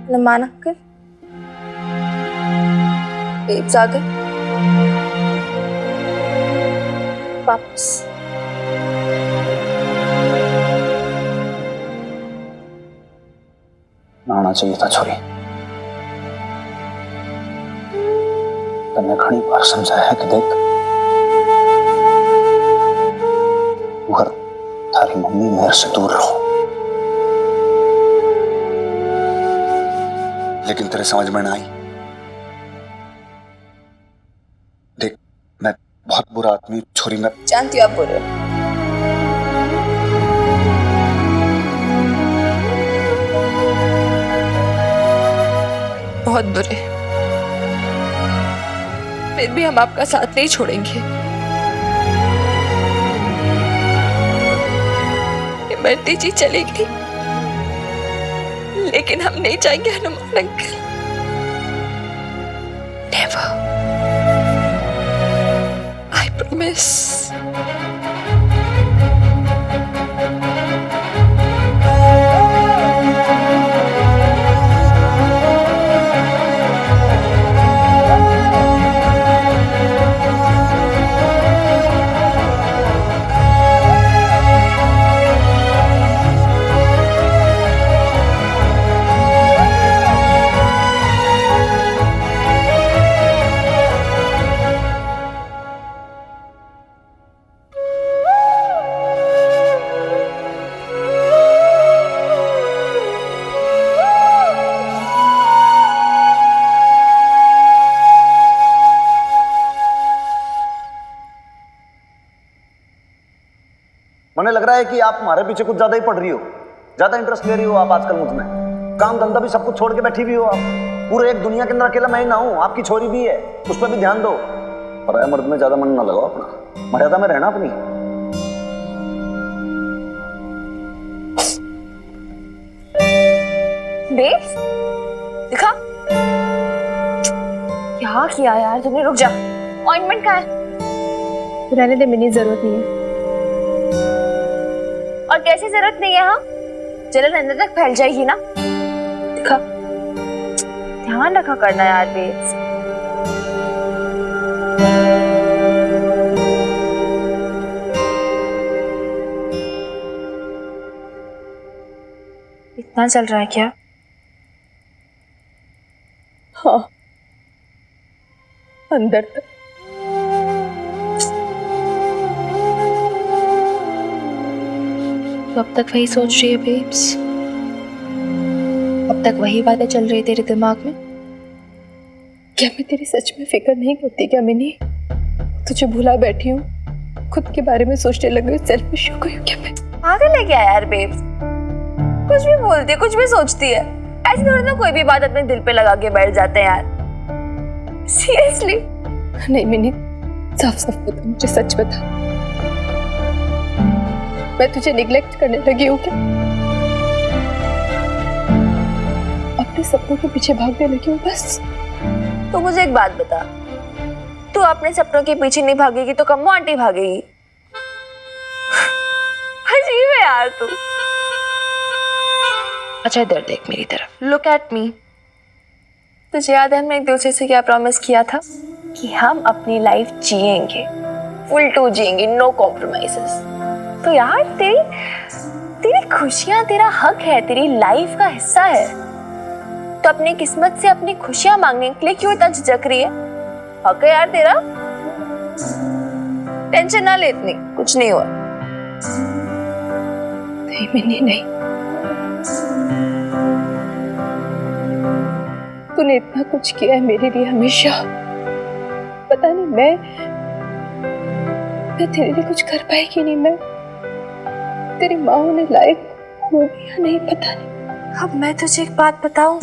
हनुमान अंकल, बेब्स आ गए वापस। आना चाहिए था छोरी, तन्ने घनी बार समझाया है कि देख, मगर थारी मम्मी मेरे से दूर रहो, लेकिन तेरे समझ में ना आई। देख, मैं बहुत बुरा आदमी छोरी, मैं जानती हूँ आप बुरे हो, बहुत बुरे, फिर भी हम आपका साथ नहीं छोड़ेंगे। इमरती जी चलेगी, लेकिन हम नहीं चाहेंगे Hanuman uncle. Never, I promise. मुझे लग रहा है कि आप हमारे पीछे कुछ ज्यादा ही पड़ रही हो, ज्यादा इंटरेस्ट ले रही हो आप आजकल मुझ में। काम धंधा भी सब कुछ छोड़ के बैठी हुई हो आप। पूरे एक दुनिया के अंदर अकेला मैं ही ना हूं, आपकी छोरी भी है, उस पर भी ध्यान दो। पराया मर्द में ज्यादा मन ना लगाओ अपना, मर्यादा में रहना अपनी। बेब्स, दिखा क्या किया यार तुमने। रुक जा, ऑइंटमेंट कहाँ है? रहने दे मिनी, जरूरत नहीं है। और कैसी जरूरत नहीं है? हाँ, जलन अंदर तक फैल जाएगी ना। दिखा, ध्यान रखा करना यार बेब्स। इतना चल रहा है क्या? हाँ, अंदर तक। तो अब तक वही सोच रही है बेब्स? अब तक वही बातें चल रही तेरे दिमाग में? क्या मैं तेरी सच में फिक्र नहीं करती क्या मिनी? तुझे भुला बैठी हूँ, खुद के बारे में सोचने लगी, सेल्फिश हो गई हूँ क्या मैं? पागल है क्या यार बेब्स? कुछ भी बोलती है, कुछ भी सोचती है। ऐसे थोड़ी ना कोई भी बात अपने दिल पे लगा के बैठ जाते हैं यार। सीरियसली? नहीं मिनी, साफ साफ बता, मुझे सच बता, मैं तुझे निग्लेक्ट करने लगी हूँ क्या? अपने सपनों के पीछे भागने लगी हूँ बस? तो मुझे एक बात बता, तू अपने सपनों के पीछे नहीं भागेगी तो कम्मो आंटी भागेगी? अजीब है यार तू। अच्छा इधर देख मेरी तरफ, लुक एट मी। तुझे याद है हमने एक दूसरे से क्या प्रॉमिस किया था? कि हम अपनी लाइफ जिएंगे, फुल टू जिएंगे, नो कॉम्प्रोमाइजेस। तो यार तेरी खुशियां तेरा हक है, तेरी लाइफ का हिस्सा है। तो अपनी किस्मत से अपनी खुशियां मांगने के लिए क्यों इतना झिझक रही है? हक है यार तेरा। टेंशन ना ले इतनी, कुछ नहीं हुआ। नहीं मिनी नहीं, तूने इतना कुछ किया है मेरे लिए हमेशा। पता नहीं मैं तेरे लिए कुछ कर पाएगी नहीं, मैं तेरी माँ होने लायक होगी या नहीं पता नहीं। अब मैं तुझे एक बात बताऊं,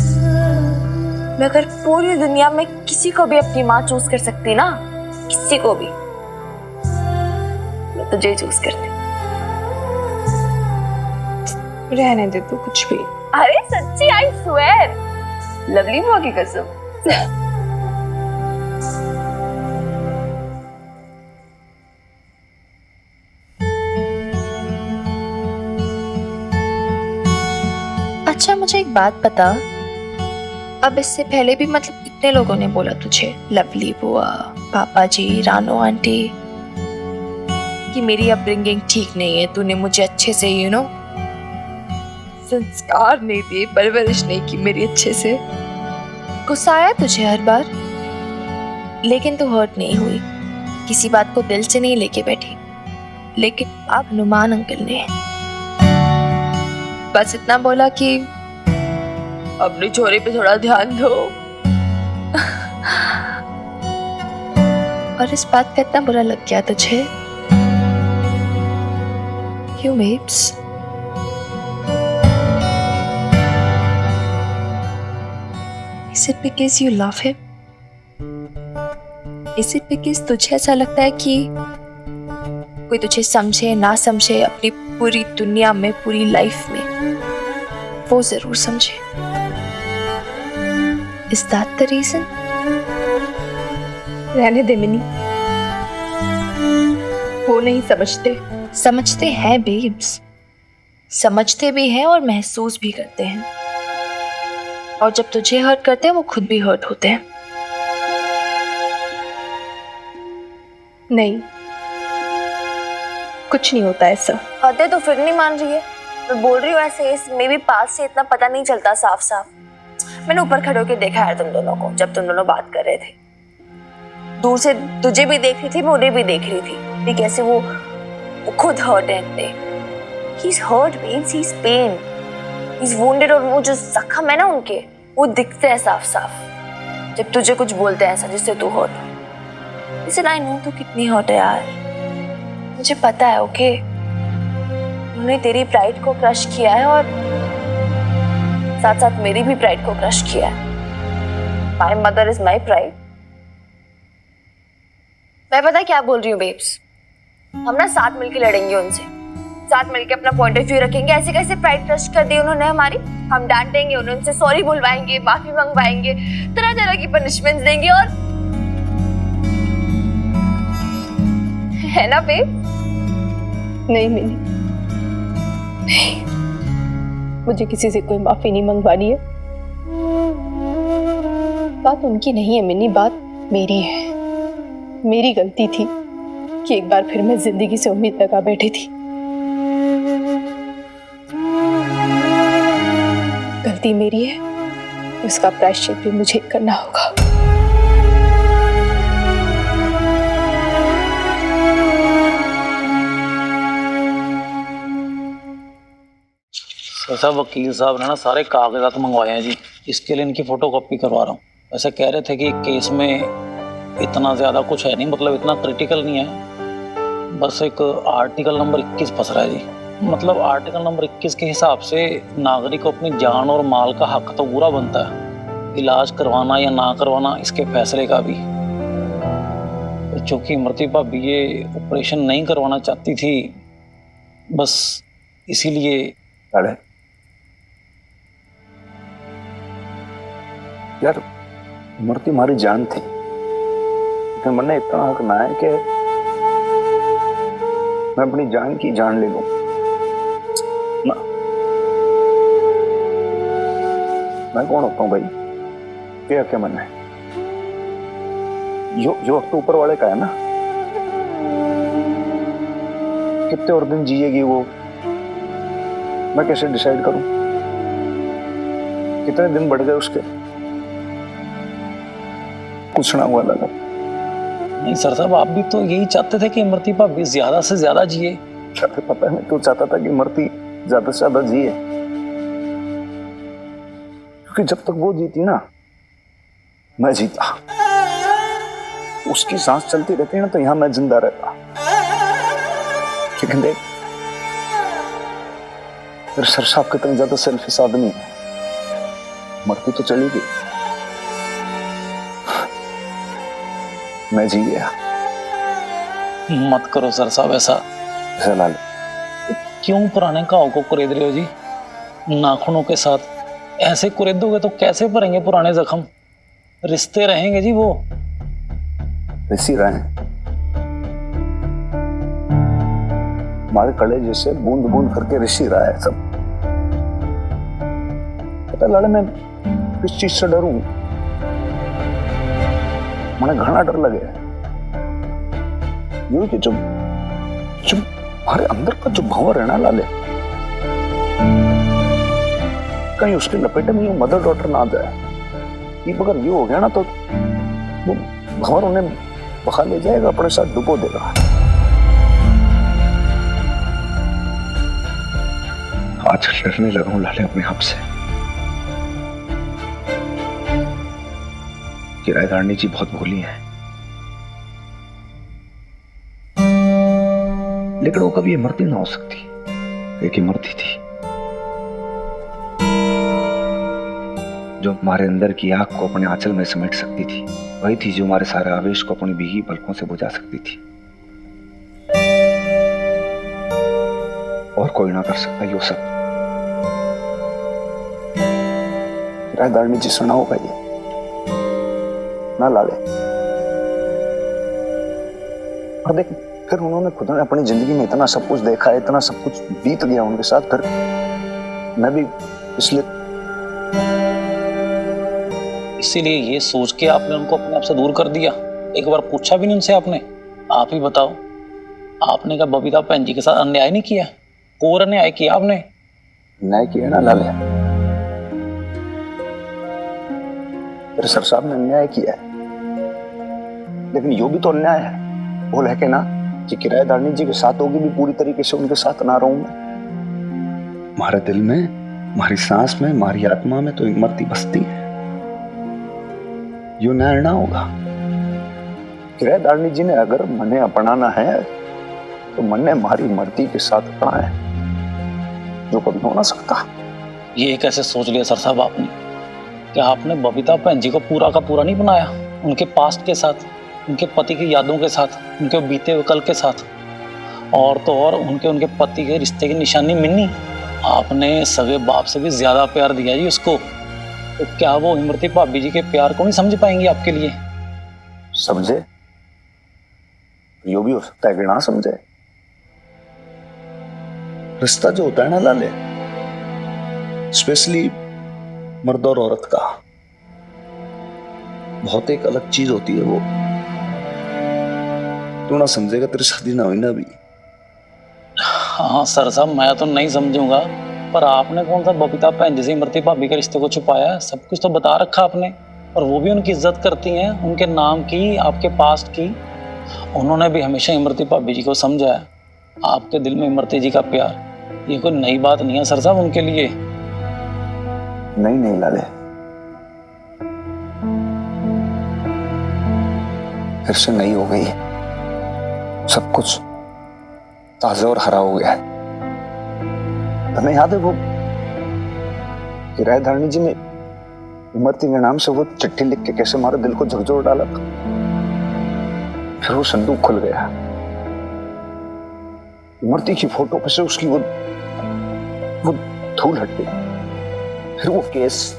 मैं अगर पूरी दुनिया में किसी को भी अपनी माँ चूज कर सकती ना, किसी को भी, मैं तुझे चूज करती। रहने दे तू कुछ भी। अरे सच्ची, आई स्वेयर, लवली बुआ की कसम। अच्छा मुझे एक बात बता, अब इससे पहले भी मतलब कितने लोगों ने बोला तुझे, लवली बुआ, पापा जी, रानो आंटी, कि मेरी अपब्रिंगिंग ठीक नहीं है, तूने मुझे अच्छे से संस्कार नहीं दिए, परवरिश नहीं की मेरी अच्छे से। गुस्सा आया तुझे हर बार, लेकिन तू हर्ट नहीं हुई, किसी बात को दिल से नहीं लेके बैठी। लेकिन अब हनुमान अंकल ने बस इतना बोला कि अपनी छोरी पे थोड़ा ध्यान दो, और इस बात का इतना बुरा लग गया तुझे? क्यों babes? Is it because you love him? Is it because तुझे ऐसा लगता है कि कोई तुझे समझे ना समझे अपनी पूरी दुनिया में, पूरी लाइफ में, वो जरूर समझे? Is that the reason? रहने दे मिनी, वो नहीं समझते। समझते हैं बेब्स, समझते भी हैं और महसूस भी करते हैं, और जब तुझे हर्ट करते हैं वो खुद भी हर्ट होते हैं। नहीं, कुछ नहीं होता ऐसा। हद है, तो फिर नहीं मान रही है? मैं बोल रही हूँ ऐसे, मे भी पास से इतना पता नहीं चलता साफ साफ। मैंने ऊपर खड़े होकर देखा है तुम दोनों को जब तुम दोनों बात कर रहे थे। दूर से तुझे भी देख रही थी, मैं उन्हें भी देख रही थी कि कैसे वो खुद हर्ट है। He's hurt, babes. He's pain. He's wounded, और वो जो जख्म है ना उनके, वो दिखते हैं साफ साफ जब तुझे कुछ बोलते हैं ऐसा जिससे तू हर्ट हो। इसे I know तू कितनी हर्ट है यार, मुझे पता है। ओके, उन्होंने तेरी प्राइड को क्रश किया है और साथ साथ मेरी भी प्राइड को क्रश किया है। My mother is my pride. मैं पता क्या बोल रही हूँ बेब्स, हम ना साथ मिलके लड़ेंगे उनसे, साथ मिलके अपना पॉइंट ऑफ व्यू रखेंगे। ऐसे कैसे प्राइड क्रश कर दी उन्होंने हमारी, हम डांटेंगे उन्हें, उनसे सॉरी बुलवाएंगे, माफी मंगवाएंगे, तरह तरह की पनिशमेंट्स देंगे, और है ना बेब? नहीं मिनी, नहीं, मुझे किसी से कोई माफी नहीं मंगवानी है। बात उनकी नहीं है मिनी, बात मेरी है। मेरी गलती थी कि एक बार फिर मैं जिंदगी से उम्मीद लगा बैठी थी। गलती मेरी है, उसका प्रायश्चित भी मुझे करना होगा। साहब वकील साहब ने ना सारे कागजात मंगवाए हैं जी, इसके लिए इनकी फोटोकॉपी करवा रहा हूँ। वैसे कह रहे थे कि केस में इतना ज़्यादा कुछ है नहीं, मतलब इतना क्रिटिकल नहीं है, बस एक आर्टिकल नंबर 21 फंस रहा है जी। मतलब आर्टिकल नंबर 21 के हिसाब से नागरिक को अपनी जान और माल का हक तो पूरा बनता है, इलाज करवाना या ना करवाना इसके फैसले का भी। चूँकि इमरती भाभी ये ऑपरेशन नहीं करवाना चाहती थी, बस इसीलिए। अरे यार, इमरती हमारी जान थी, लेकिन मैंने इतना हक ना है कि मैं अपनी जान की जान ले लूं ना। मैं कौन होता हूं भाई, क्या क्या मन है? जो वक्त ऊपर वाले का है ना। कितने और दिन जिएगी वो, मैं कैसे डिसाइड करूं? कितने दिन बढ़ गए उसके, पूछना हुआ लगा। नहीं सर साहब, आप भी तो यही चाहते थे कि इमरती भाभी ज्यादा से ज्यादा जिए। पता है, मैं तो चाहता था कि इमरती ज्यादा से ज्यादा जिए, क्योंकि जब तक वो जीती ना, मैं जीता। उसकी सांस चलती रहती है ना, तो यहां मैं जिंदा रहता। लेकिन देख, तेरे सर साहब कितने ज्यादा सेल्फिश आदमी है, मरती तो चली गई, मैं जी गया। मत करो सर साहब ऐसा। लाल, क्यों पुराने घाव को कुरेद रहे हो जी नाखूनों के साथ? ऐसे कुरेदोगे तो कैसे भरेंगे पुराने जख्म? रिश्ते रहेंगे जी वो। रिसी रहे हैं हमारे कड़े जैसे, बूंद बूंद करके रिसी रहा है सब। पता लाले, मैं किस चीज से डरूं? मैंने घना डर लगे यूं कि जो हमारे अंदर का जो भंवर है ना लाले, कहीं उसके लपेटे में यूं मदर डॉटर ना आ जाए। ये अगर यूं हो गया ना, तो वो भंवर उन्हें बहा ले जाएगा, अपने साथ डुबो देगा। आज डरने लगा हूं लाले अपने आप से। किराएदारनी जी बहुत भोली है, लेकिन वो कभी इमरती ना हो सकती। एक इमरती थी जो हमारे अंदर की आग को अपने आंचल में समेट सकती थी। वही थी जो हमारे सारे आवेश को अपनी भीगी पलकों से बुझा सकती थी, और कोई ना कर सकता यो सब। किराएदारनी जी सुना होगा ये ना लाले। और देख, फिर उन्होंने खुद ने अपनी जिंदगी में इतना सब कुछ देखा है, इतना सब कुछ बीत गया उनके साथ, फिर मैं भी इसीलिए ये सोच के आपने उनको अपने आप से दूर कर दिया। एक बार पूछा भी नहीं उनसे आपने? आप ही बताओ, आपने क्या बबीता बहन जी के साथ अन्याय नहीं किया? और अन्याय किया आपने? न्याय किया ना लाले, तेरे सर साहब ने अन्याय किया है, लेकिन यो भी तो अन्याय है वो है कि ना कि किराएदारनी जी के साथ होगी भी पूरी तरीके से उनके साथ ना रहूं मैं। हमारे दिल में, हमारी सांस में, हमारी आत्मा में तो इमरती बसती है। यो न्याय ना होगा। किराएदारनी जी ने अगर मने अपनाना है तो मने हमारी मर्दी के साथ अपना है, जो कभी हो ना सकता। ये कैसे सोच लिया सर साहब आपने कि आपने बबीता बहन जी को पूरा का पूरा नहीं बनाया? उनके पास्ट के साथ, उनके पति की यादों के साथ, उनके बीते हुए कल के साथ, और तो और उनके पति के रिश्ते की निशानी मिन्नी। आपने सगे बाप से भी ज्यादा प्यार दिया जी उसको। तो क्या वो इमरती भाभी जी के प्यार को नहीं समझ पाएंगी आपके लिए? समझे, यो भी हो सकता है कि ना समझे। रिश्ता जो होता है ना लाले, स्पेशली मर्द और औरत का, बहुत एक अलग चीज होती है वो। तू ना समझेगा, तेरी शादी ना हुई ना अभी। हाँ सर साहब, मैं तो नहीं समझूंगा, पर आपने कौन सा बबीता बहन जी से इमरती भाभी के रिश्ते को छुपाया? सब कुछ तो बता रखा आपने। और वो भी उनकी इज्जत करती हैं, उनके नाम की, आपके पास्ट की। उन्होंने भी हमेशा इमरती भाभी जी को समझा है। आपके दिल में इमरती जी का प्यार, ये कोई नई बात नहीं है सर साहब उनके लिए। नहीं लाले, फिर से नई हो गई, सब कुछ ताजा और हरा हो गया है। तुम्हें याद है वो किराएदारनी जी ने इमरती के नाम से वो चिट्ठी लिख के कैसे हमारे दिल को झकझोर डाला था? फिर वो संदूक खुल गया, इमरती की फोटो पे से उसकी वो धूल हट गई। फिर वो केस,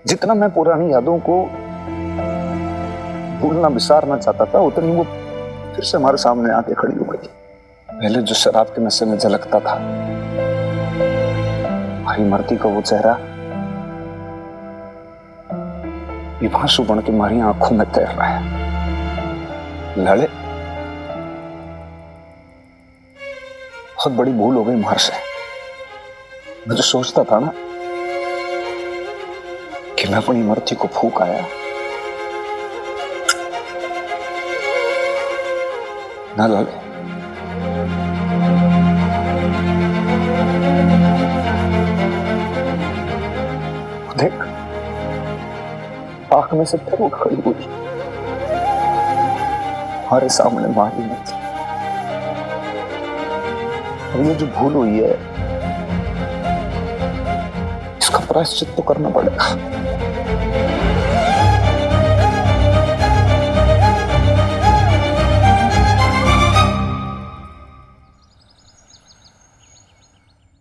जितना मैं पुरानी यादों को भूलना विसारना चाहता था, उतनी वो फिर से हमारे सामने आके खड़ी हो गई। पहले जो शराब के नशे में झलकता था, हमारी मर्दी का वो चेहरा विभासु बन के हमारी आंखों में तैर रहा है। लड़े, बहुत बड़ी भूल हो गई हमारे से। मैं जो सोचता था ना कि मैं अपनी मर्दी को फूंक आया ना लाले, देख आंख में से फिर उठ खड़ी हुई हमारे सामने मारी मत। और ये जो भूल हुई है, इसका प्रायश्चित तो करना पड़ेगा।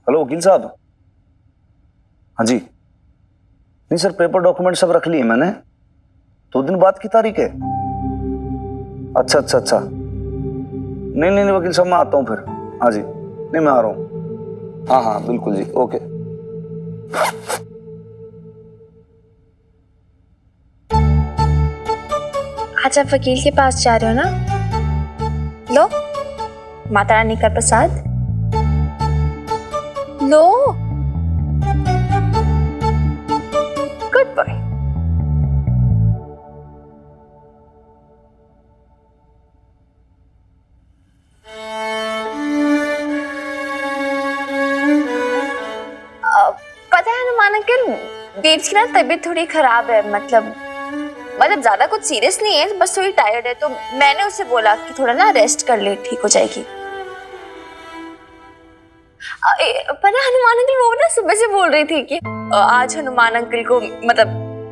हेलो वकील साहब। हाँ जी, नहीं सर, पेपर डॉक्यूमेंट सब रख लिए मैंने। 2 दिन बाद की तारीख है। अच्छा अच्छा अच्छा, नहीं वकील साहब, मैं आता हूँ फिर। हाँ जी, नहीं मैं आ रहा हूँ। हाँ हाँ बिल्कुल जी, ओके। आज आप वकील के पास जा रहे हो ना? लो माता रानी का प्रसाद लो। Good boy. पता है हनुमान अंकल, देव की ना तबीयत थोड़ी खराब है। मतलब ज्यादा कुछ सीरियस नहीं है, बस थोड़ी टायर्ड है। तो मैंने उससे बोला कि थोड़ा ना रेस्ट कर ले, ठीक हो जाएगी। पता है हनुमान अंकल, वो ना सुबह से बोल रही थी कि आज हनुमान अंकल को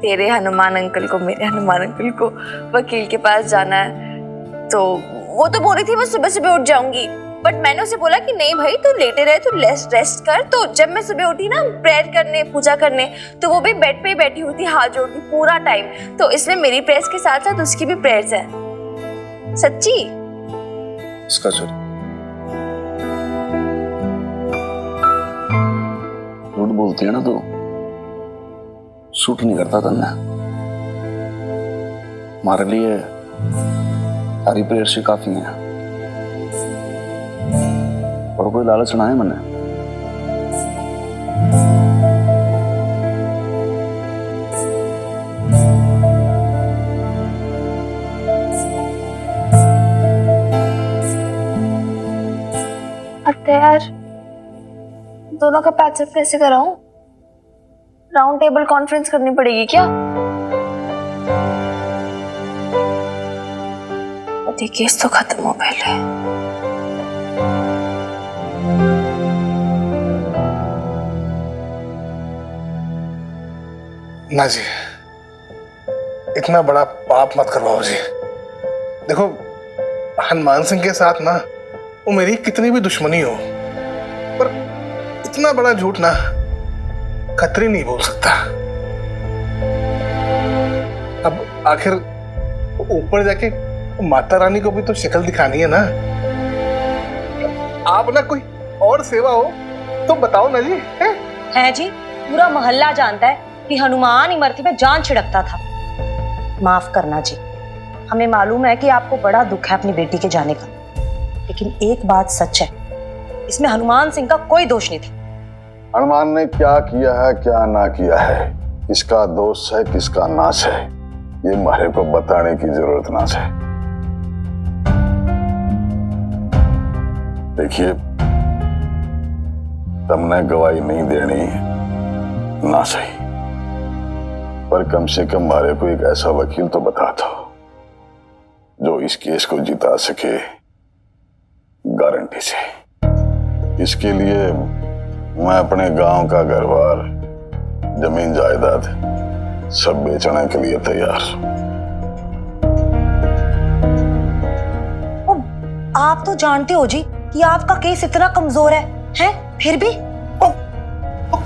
तेरे हनुमान अंकल को, मेरे हनुमान अंकल को वकील के पास जाना है। तो वो तो बोल रही थी मैं सुबह सुबह उठ जाऊंगी, बट मैंने उसे बोला कि नहीं भाई तू लेटे रहे, तू रेस्ट कर। तो जब मैं सुबह उठी ना प्रेयर करने, पूजा करने, तो वो भी बेड पे ही बैठी हुई थी हाथ जोड़ती पूरा टाइम। तो इसमें मेरी प्रेयर्स के साथ साथ उसकी भी प्रेयर्स है। सच्ची। इसका सॉरी, झूठ बोलती है ना तो सूट नहीं करता तन्ने। हमारे लिए सारी प्रेयर्स ही काफी हैं, और कोई लालच ना है मैंने। यार दोनों का पैचअप कैसे कराऊं? राउंड टेबल कॉन्फ्रेंस करनी पड़ेगी क्या? ये केस तो खत्म हो पहले। ना जी, इतना बड़ा पाप मत करवाओ जी। देखो हनुमान सिंह के साथ ना वो मेरी कितनी भी दुश्मनी हो, पर इतना बड़ा झूठ ना खतरी नहीं बोल सकता। अब आखिर ऊपर जाके माता रानी को भी तो शक्ल दिखानी है ना। आप ना कोई और सेवा हो तो बताओ ना जी। है जी, पूरा मोहल्ला जानता है कि हनुमान इमरती में जान छिड़कता था। माफ करना जी, हमें मालूम है कि आपको बड़ा दुख है अपनी बेटी के जाने का, लेकिन एक बात सच है, इसमें हनुमान सिंह का कोई दोष नहीं था। हनुमान ने क्या किया है क्या ना किया है, किसका दोष है किसका नाश है, ये मारे को बताने की जरूरत ना है। देखिए तुमने गवाही नहीं देनी ना सही, पर कम से कम मारे को एक ऐसा वकील तो बता दो जो इस केस को जिता सके गारंटी से। इसके लिए मैं अपने गांव का घर-बार, जमीन जायदाद सब बेचने के लिए तैयार हूं। आप तो जानते हो जी कि आपका केस इतना कमजोर है फिर भी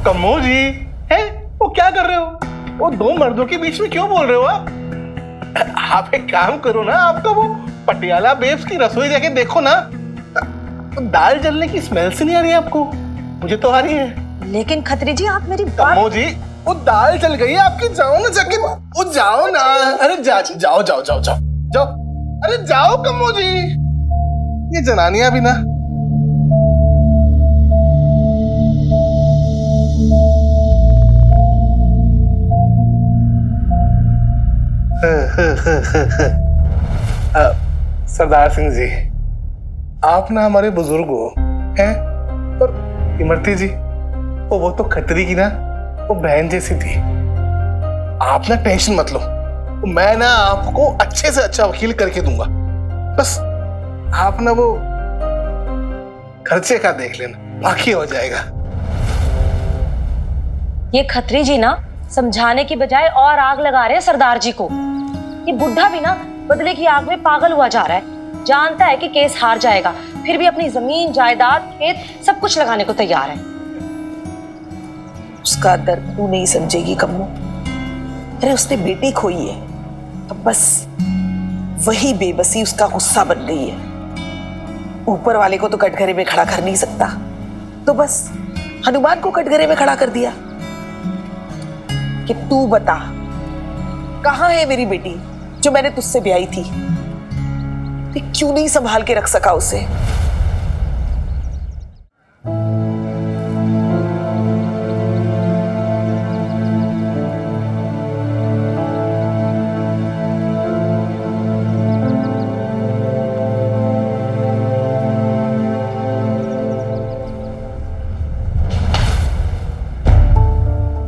कमो जी है वो क्या कर रहे हो? वो दो मर्दों के बीच में क्यों बोल रहे हो आप एक काम करो ना, आपका वो पटियाला बेब्स की रसोई जाके देखो ना, तो दाल जलने की स्मेल से नहीं आ रही है आपको? मुझे तो आ रही है। लेकिन खत्री जी आप मेरी कमो जी वो दाल जल गई है आपकी, जाओ ना जाके, वो जाओ ना। अरे जाओ जाओ जाओ जाओ जाओ, अरे जाओ कमो जी, ये जनानियां भी ना। सरदार सिंह जी, आप ना हमारे बुजुर्ग हो हैं, पर इमरती जी वो तो खतरी की ना वो बहन जैसी थी। आप ना टेंशन मत लो, मैं ना आपको अच्छे से अच्छा वकील करके दूंगा, बस आप ना वो खर्चे का देख लेना, बाकी हो जाएगा। ये खत्री जी ना समझाने की बजाय और आग लगा रहे हैं सरदार जी को। ये बुढ़ा भी ना बदले की आग में पागल हुआ जा रहा है, जानता है कि केस हार जाएगा, फिर भी अपनी जमीन जायदाद खेत सब कुछ लगाने को तैयार है। उसका दर्द तू नहीं समझेगी कम्मो। अरे उसने बेटी खोई है, अब बस वही बेबसी उसका गुस्सा बन गई है। ऊपर वाले को तो कटघरे में खड़ा कर नहीं सकता, तो बस हनुमान को कटघरे में खड़ा कर दिया कि तू बता कहां है मेरी बेटी जो मैंने तुझसे ब्याही थी? क्यों नहीं संभाल के रख सका उसे?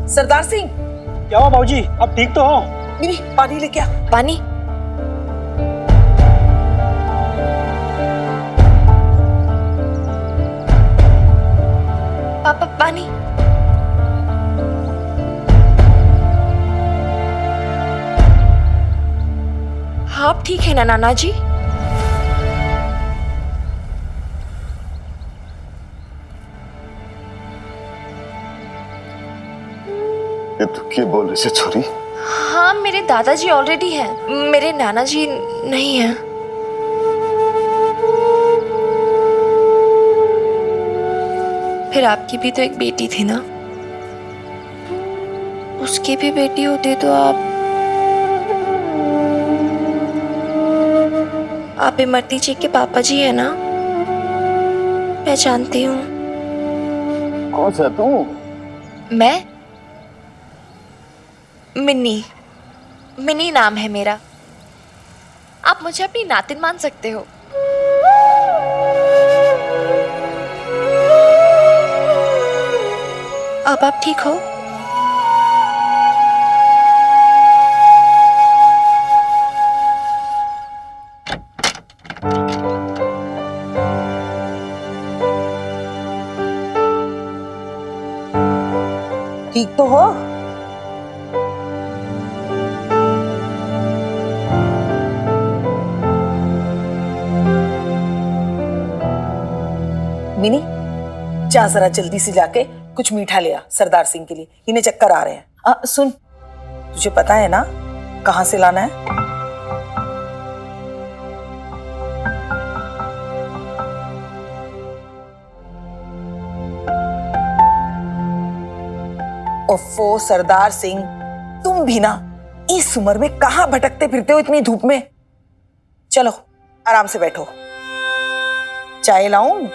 सरदार सिंह, क्या हुआ बाबूजी, आप ठीक तो हो? नहीं, पानी लेके आ। पानी? पापा पानी। आप ठीक है ना नाना जी? ये तू क्या बोल रही है छोरी? हाँ, मेरे दादाजी ऑलरेडी हैं, मेरे नाना जी नहीं हैं। फिर आपकी भी तो एक बेटी थी ना, उसकी भी बेटी होती तो आप इमरती जी के पापा जी है ना? मैं जानती हूँ। कौन सा तू? मैं मिनी नाम है मेरा। आप मुझे अपनी नातिन मान सकते हो। अब आप ठीक हो? ठीक तो हो? मिनी, जा जरा जल्दी से जाके कुछ मीठा ले आ सरदार सिंह के लिए, इन्हें चक्कर आ रहे हैं। सुन, तुझे पता है ना कहाँ से लाना है? ओफो सरदार सिंह, तुम भी ना इस उम्र में कहाँ भटकते फिरते हो इतनी धूप में? चलो आराम से बैठो, चाय लाऊं?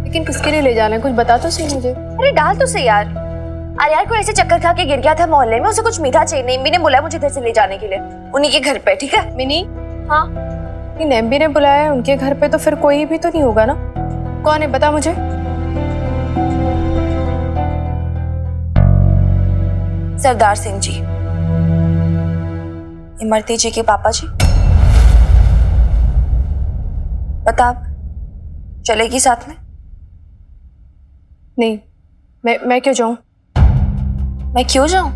लेकिन किसके लिए ले जाना है, कुछ बता तो सही मुझे। अरे डाल तो सही यार। अरे यार, कोई ऐसे चक्कर खा के गिर गया था मोहल्ले में, उसे कुछ मीठा चाहिए। नेम्बी ने बुलाया मुझे इधर से ले जाने के लिए, उन्हीं के घर पे। ठीक है मिनी? हाँ, नेम्बी ने बुलाया है उनके घर पे, तो फिर कोई भी तो नहीं होगा ना? कौन है बता मुझे। सरदार सिंह जी, इमरती जी के पापा जी। बता, आप चलेगी साथ में? नहीं, मैं क्यों जाऊं? मैं क्यों जाऊं?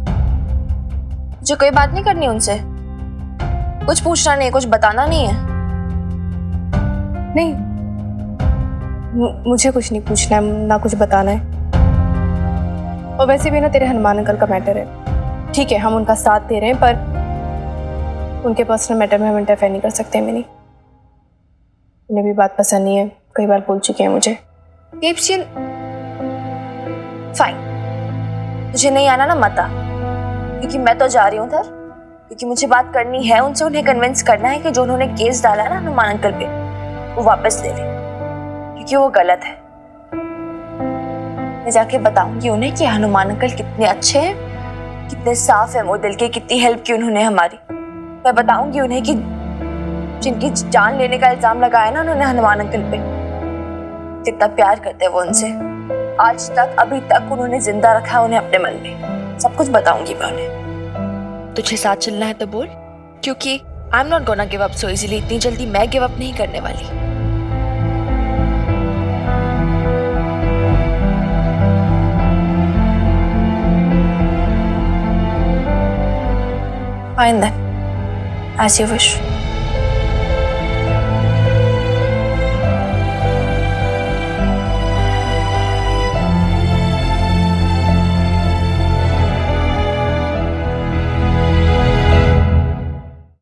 मुझे कोई बात नहीं करनी उनसे, कुछ पूछना नहीं, कुछ बताना नहीं है। नहीं, मुझे कुछ नहीं पूछना है, ना कुछ बताना है। और वैसे भी ना तेरे हनुमान अंकल का मैटर है। ठीक है, हम उनका साथ दे रहे हैं, पर उनके पर्सनल मैटर में हम इंटरफेयर नहीं कर सकते। मिनी, उन्हें भी बात पसंद नहीं है, कई बार बोल चुके हैं मुझे। फाइन, मुझे नहीं आना ना मत आ, क्योंकि मैं तो जा रही हूँ उधर, क्योंकि मुझे बात करनी है उनसे। उन्हें कन्विंस करना है कि जो उन्होंने केस डाला है ना हनुमान अंकल पे, वो वापस ले लें, क्योंकि वो गलत है। मैं जाके बताऊंगी उन्हें कि हनुमान अंकल कितने अच्छे हैं, कितने साफ है वो दिल के, कितनी हेल्प की उन्होंने हमारी। मैं बताऊंगी उन्हें कि जिनकी जान लेने का इल्जाम लगाया ना उन्होंने हनुमान अंकल पे, कितना प्यार करते हैं वो उनसे। आज तक, अभी तक उन्होंने जिंदा रखा है उन्हें अपने मन में। सब कुछ बताऊंगी मैं उन्हें। तुझे साथ चलना है तो बोल, क्योंकि I am not gonna give up so easily. इतनी जल्दी मैं गिव अप नहीं करने वाली। Fine then, as you wish.